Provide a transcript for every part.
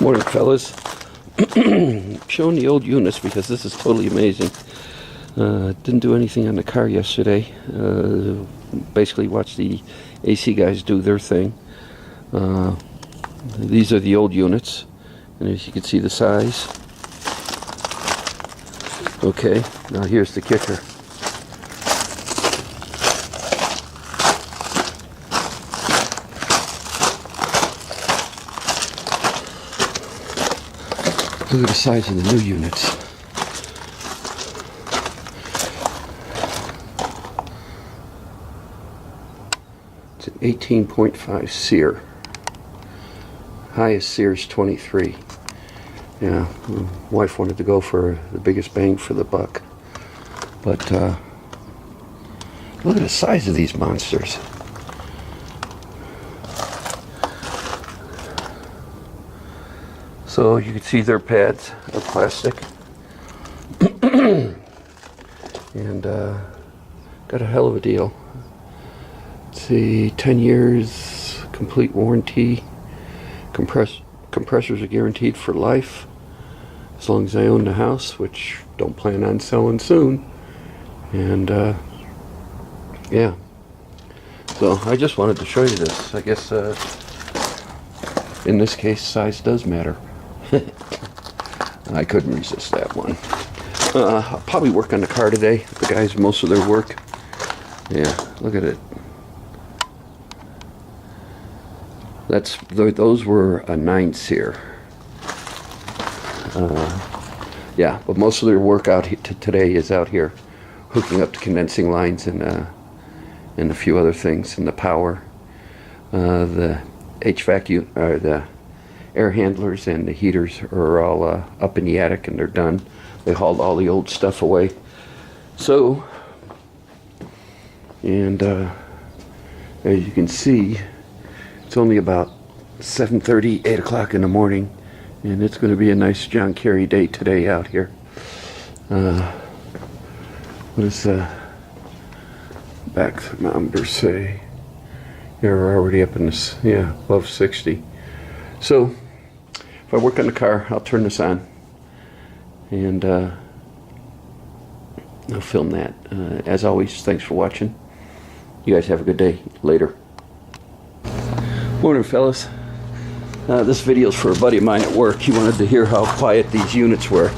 Morning, fellas. Showing the old units because this is totally amazing. Didn't do anything on the car yesterday. Basically watched the AC guys do their thing. These are the old units, and as you can see the size. Okay, now here's the kicker. Look at the size of the new units. It's an 18.5 SEER. Highest SEER is 23. Yeah, my wife wanted to go for the biggest bang for the buck. But look at the size of these monsters. So you can see their pads are plastic. And got a hell of a deal. Let's see, 10 years, complete warranty. Compressors are guaranteed for life, as long as I own the house, which don't plan on selling soon. And yeah, so I just wanted to show you this. I guess in this case size does matter. I couldn't resist that one. I'll probably work on the car today. The guys, most of their work. Yeah, look at it. Those were a 9 SEER. Yeah, but most of their work out today is out here, hooking up the condensing lines and a few other things, and the power, the HVAC or the air handlers and the heaters are all up in the attic, and they're done. They hauled all the old stuff away. So, and as you can see, it's only about 7:30, 8 o'clock in the morning, and it's going to be a nice John Kerry day today out here. What does the back thermometer say? Yeah, we're already up in this, yeah, above 60. So, if I work on the car, I'll turn this on, and I'll film that. As always, thanks for watching. You guys have a good day. Later. Morning, fellas. This video is for a buddy of mine at work. He wanted to hear how quiet these units were.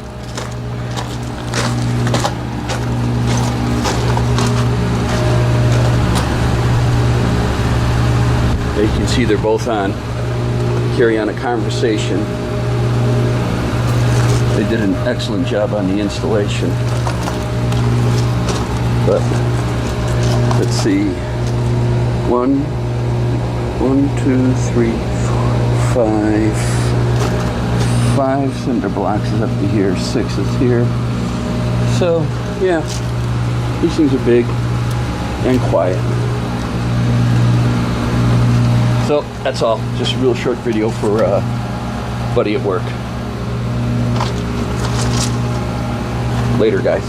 As you can see, they're both on. Carry on a conversation. They did an excellent job on the installation. But let's see. 1, 2, 3, 4, 5 cinder blocks is up to here, 6 is here. So yeah, these things are big and quiet. So that's all. Just a real short video for buddy at work. Later, guys.